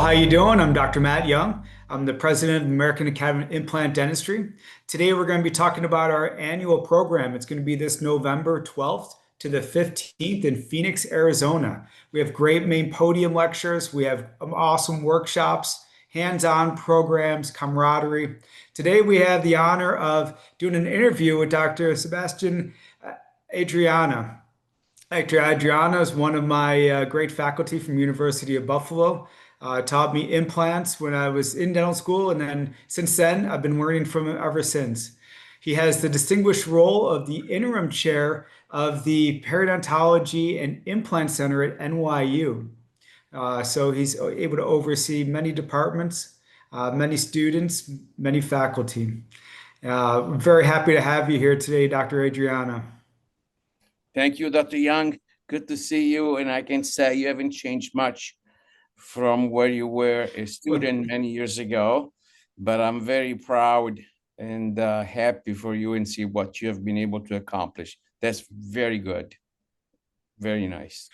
how you doing? I'm Dr. Matt Young. I'm the president of the American Academy of Implant Dentistry. Today we're going to be talking about our annual program. It's going to be this November 12th to the 15th in Phoenix, Arizona. We have great main podium lectures. We have awesome workshops, hands-on programs, camaraderie. Today we have the honor of doing an interview with Dr. Sebastian Adriana. Dr. Adriana is one of my great faculty from University of Buffalo. Taught me implants when I was in dental school, and then since then, I've been learning from him ever since. He has the distinguished role of the interim chair of the Periodontology and Implant Center at NYU. So he's able to oversee many departments, many students, many faculty. I'm very happy to have you here today, Dr. Adriana. Thank you, Dr. Young. Good to see you. And I can say you haven't changed much from where you were a student many years ago, but I'm very proud and happy for you and see what you have been able to accomplish. That's very good. Very nice.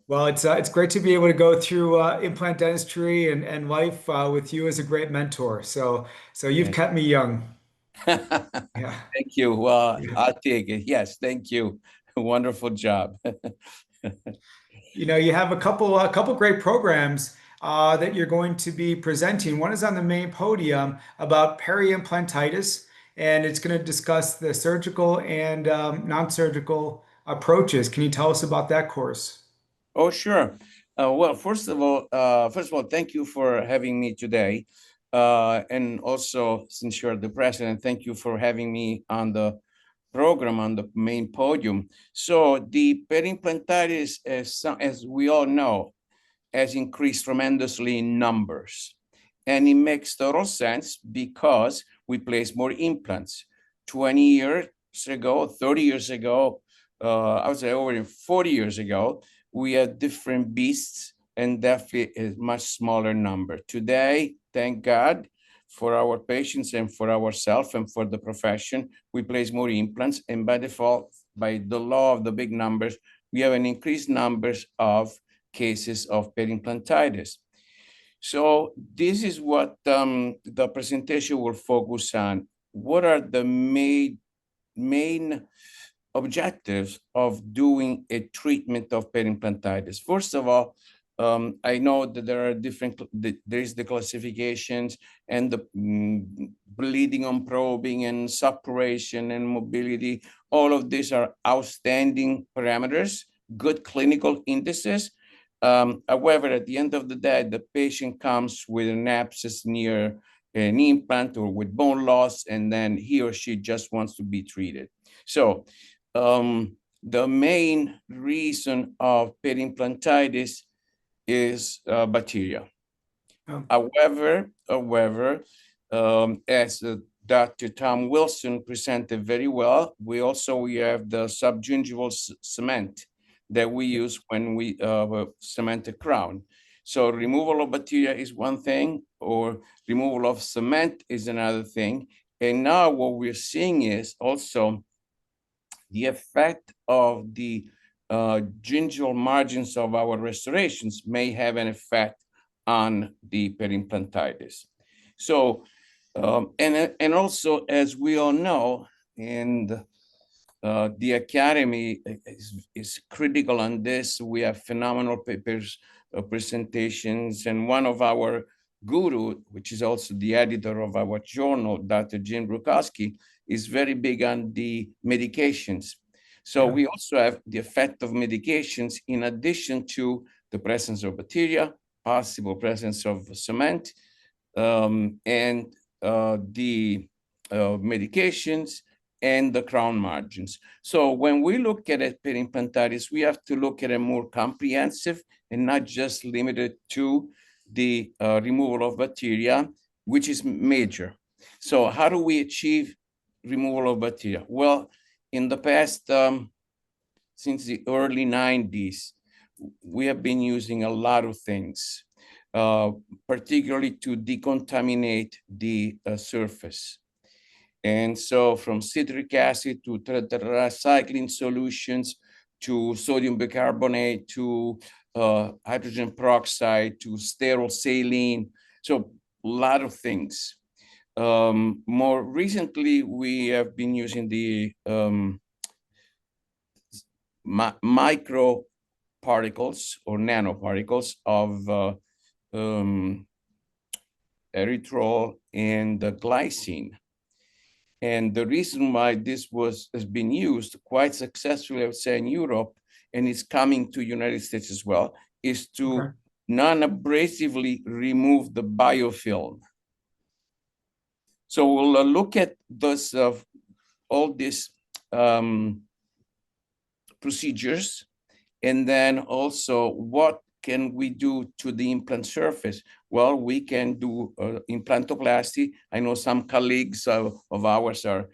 Well, it's great to be able to go through implant dentistry and life with you as a great mentor. So you've kept me young. Yeah. Thank you. Well, Yeah. I'll take it. Yes, thank you. Wonderful job. You have a couple great programs that you're going to be presenting. One is on the main podium about peri-implantitis, and it's going to discuss the surgical and non-surgical approaches. Can you tell us about that course? Oh, sure. Well, first of all, thank you for having me today. And also, since you're the president, thank you for having me on the program on the main podium. So the peri-implantitis, as we all know, has increased tremendously in numbers. And it makes total sense because we place more implants. 20 years ago, 30 years ago, I would say over 40 years ago, we had different beasts and definitely a much smaller number. Today, thank God, for our patients and for ourselves and for the profession, we place more implants. And by default, by the law of the big numbers, we have an increased numbers of cases of peri-implantitis. So this is what the presentation will focus on. What are the main objectives of doing a treatment of peri-implantitis? First of all, I know that there are there is the classifications and the bleeding on probing and suppuration and mobility. All of these are outstanding parameters, good clinical indices. However, at the end of the day, the patient comes with an abscess near an implant or with bone loss, and then he or she just wants to be treated. So the main reason of peri-implantitis is bacteria. Oh. However, as Dr. Tom Wilson presented very well, we have the subgingival cement that we use when we cement the crown. So removal of bacteria is one thing, or removal of cement is another thing. And now what we're seeing is also the effect of the gingival margins of our restorations may have an effect on the peri-implantitis. So, and also, as we all know, and the Academy is critical on this. We have phenomenal papers, presentations, and one of our guru, which is also the editor of our journal, Dr. Jim Brukowski, is very big on the medications. So we also have the effect of medications in addition to the presence of bacteria, possible presence of cement, and the medications and the crown margins. So when we look at it, peri-implantitis, we have to look at a more comprehensive and not just limited to the removal of bacteria, which is major. So how do we achieve removal of bacteria? Well, in the past, since the early 90s, we have been using a lot of things, particularly to decontaminate the surface. And so from citric acid to tetracycline solutions to sodium bicarbonate to hydrogen peroxide to sterile saline. So a lot of things. More recently, we have been using the micro particles or nanoparticles of erythritol and glycine. And the reason why this has been used quite successfully, I would say, in Europe, and it's coming to United States as well, is Okay. to non-abrasively remove the biofilm. So we'll look at this all these procedures, and then also what can we do to the implant surface? Well, we can do implantoplasty. I know some colleagues of ours are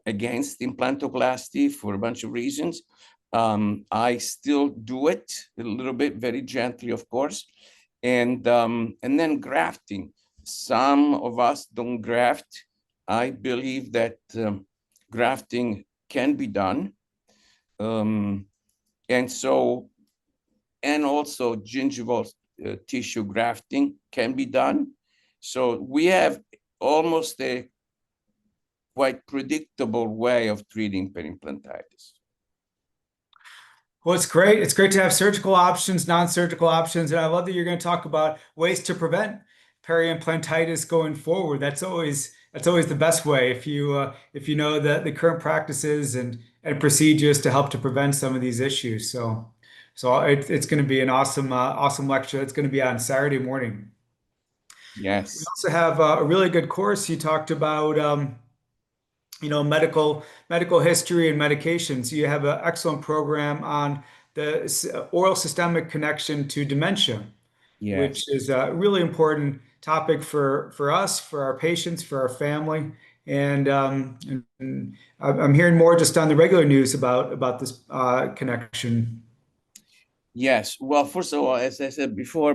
against implantoplasty for a bunch of reasons. I still do it a little bit, very gently, of course. And then grafting. Some of us don't graft. I believe that grafting can be done. And also gingival tissue grafting can be done. So we have almost a quite predictable way of treating periimplantitis. Well, it's great. It's great to have surgical options, non-surgical options, and I love that you're going to talk about ways to prevent peri-implantitis going forward. That's always the best way if you know the current practices and procedures to help to prevent some of these issues. So it's going to be an awesome lecture. It's going to be on Saturday morning. We Yes, also have a really good course. You talked about medical history and medications. You have an excellent program on the oral systemic connection to dementia, which yes. is a really important topic for us, for our patients, for our family. And I'm hearing more just on the regular news about this connection. Yes. Well, first of all, as I said before,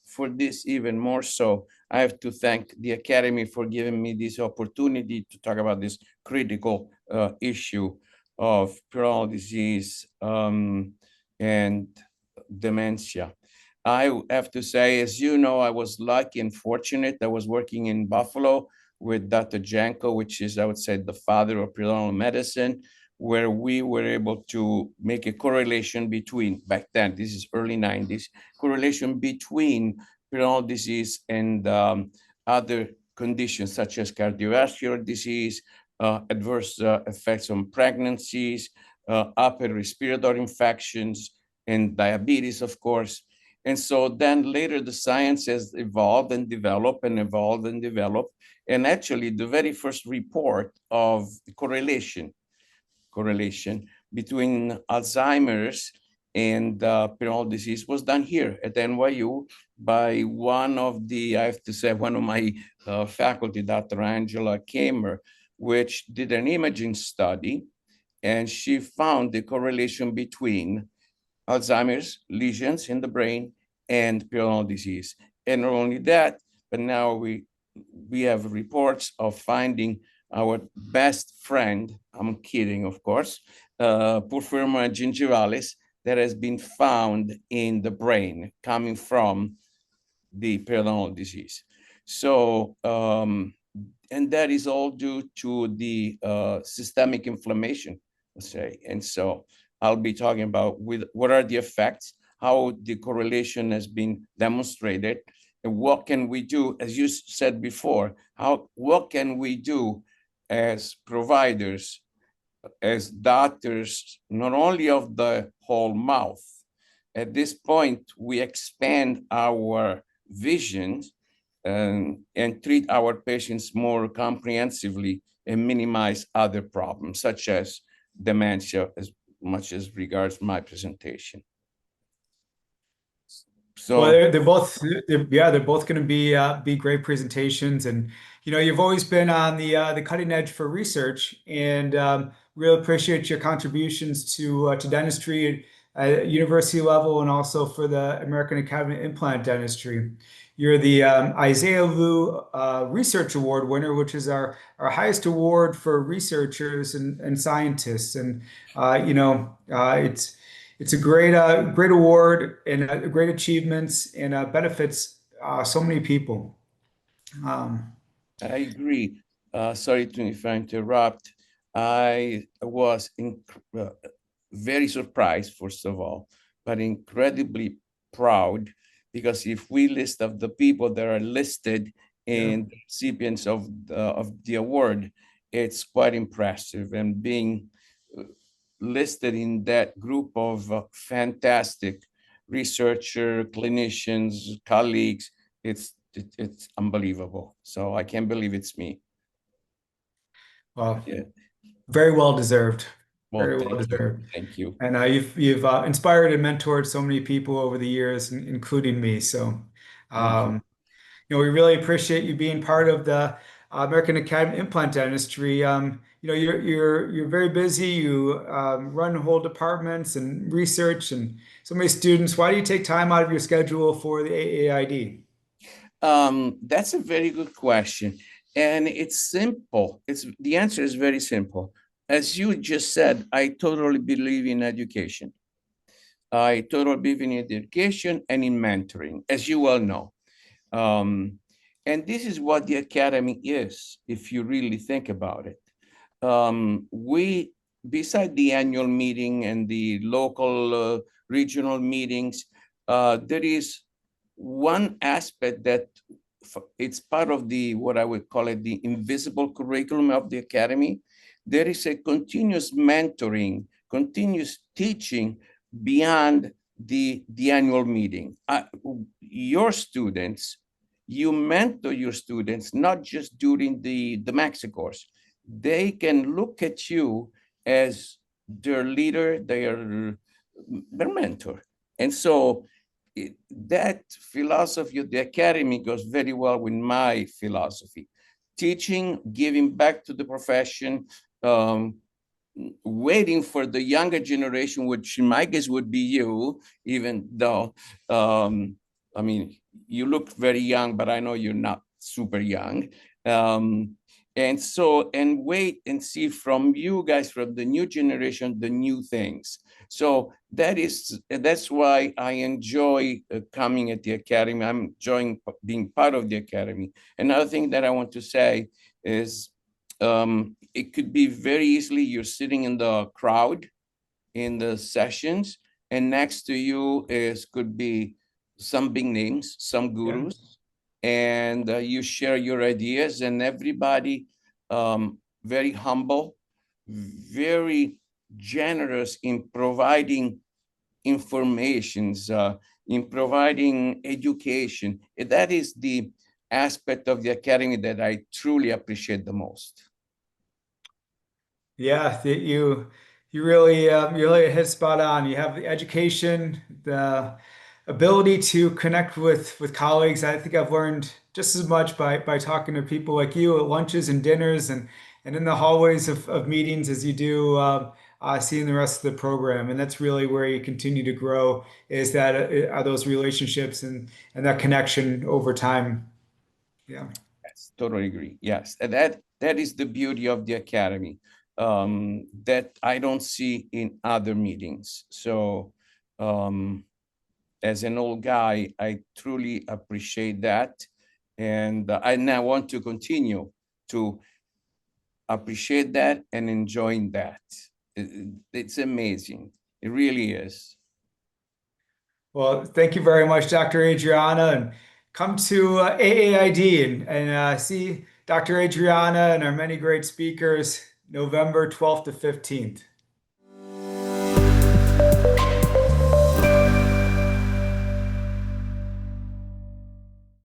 for this even more so, I have to thank the Academy for giving me this opportunity to talk about this critical issue of neural disease and dementia. I have to say, as you know, I was lucky and fortunate. I was working in Buffalo with Dr. Janko, which is, I would say, the father of prenatal medicine, where we were able to make a correlation between, back then, this is early 90s, correlation between prenatal disease and other conditions such as cardiovascular disease, adverse effects on pregnancies, upper respiratory infections, and diabetes, of course. And so then later the science has evolved and developed and evolved and developed. And actually the very first report of correlation between Alzheimer's and prenatal disease was done here at NYU by one of my faculty, Dr. Angela Kamer, which did an imaging study, and she found the correlation between Alzheimer's lesions in the brain and prenatal disease. And not only that, but now we have reports of finding our best friend, I'm kidding, of course, Porphyria gingivalis, that has been found in the brain coming from the prenatal disease. So, and that is all due to the systemic inflammation, let's say. And so I'll be talking about what are the effects, how the correlation has been demonstrated, and what can we do, as you said before, what can we do as providers, as doctors, not only of the whole mouth. At this point, we expand our vision and treat our patients more comprehensively and minimize other problems, such as dementia, as much as regards my presentation. Well, So they're both going to be great presentations, and you've always been on the cutting edge for research, and really appreciate your contributions to dentistry at university level, and also for the American Academy of Implant Dentistry. You're the Isaiah Liu Research Award winner, which is our highest award for researchers and scientists, and it's it's a great award and great achievements and benefits so many people. Um, I agree. Sorry to if I interrupt. I was very surprised, first of all, but incredibly proud because if we list of the people that are listed yeah. in the recipients of the award, it's quite impressive. And being uh, listed in that group of fantastic researcher, clinicians, colleagues, it's unbelievable. So I can't believe it's me. Well, Yeah. very well deserved. Well, Very well thank you. deserved. Thank you. And you've inspired and mentored so many people over the years, including me. So, Thank you. um, we really appreciate you being part of the American Academy of Implant Dentistry. You're very busy. You run whole departments and research and so many students. Why do you take time out of your schedule for the AAID? That's a very good question. And it's simple. The answer is very simple. As you just said, I totally believe in education. I totally believe in education and in mentoring, as you well know. Um, and this is what the academy is, if you really think about it. We, beside the annual meeting and the local regional meetings, there is one aspect that it's part of the what I would call it the invisible curriculum of the academy. There is a continuous mentoring, continuous teaching beyond the annual meeting. Your students, you mentor your students not just during the maxi course. They can look at you as their leader, their mentor. And so that philosophy of the academy goes very well with my philosophy. Teaching, giving back to the profession, um, waiting for the younger generation, which in my case would be you, even though, I mean, you look very young, but I know you're not super young. Um, and wait and see from you guys, from the new generation, the new things. So that's why I enjoy coming at the academy. I'm enjoying being part of the academy. Another thing that I want to say is it could be very easily you're sitting in the crowd in the sessions, and next to you is could be some big names, some Yeah. gurus, and you share your ideas, and everybody very humble, very generous in providing informations, in providing education. That is the aspect of the academy that I truly appreciate the most. Yeah, you really hit spot on. You have the education, the ability to connect with colleagues. I think I've learned just as much by talking to people like you at lunches and dinners and in the hallways of meetings as you do seeing the rest of the program. And that's really where you continue to grow is that are those relationships and that connection over time. Yeah. Yes, totally agree. Yes, and that is the beauty of the academy that I don't see in other meetings. So, as an old guy, I truly appreciate that, and I now want to continue to appreciate that and enjoying that. It's amazing. It really is. Well, thank you very much, Dr. Adriana, and come to AAID and see Dr. Adriana and our many great speakers November 12th to 15th.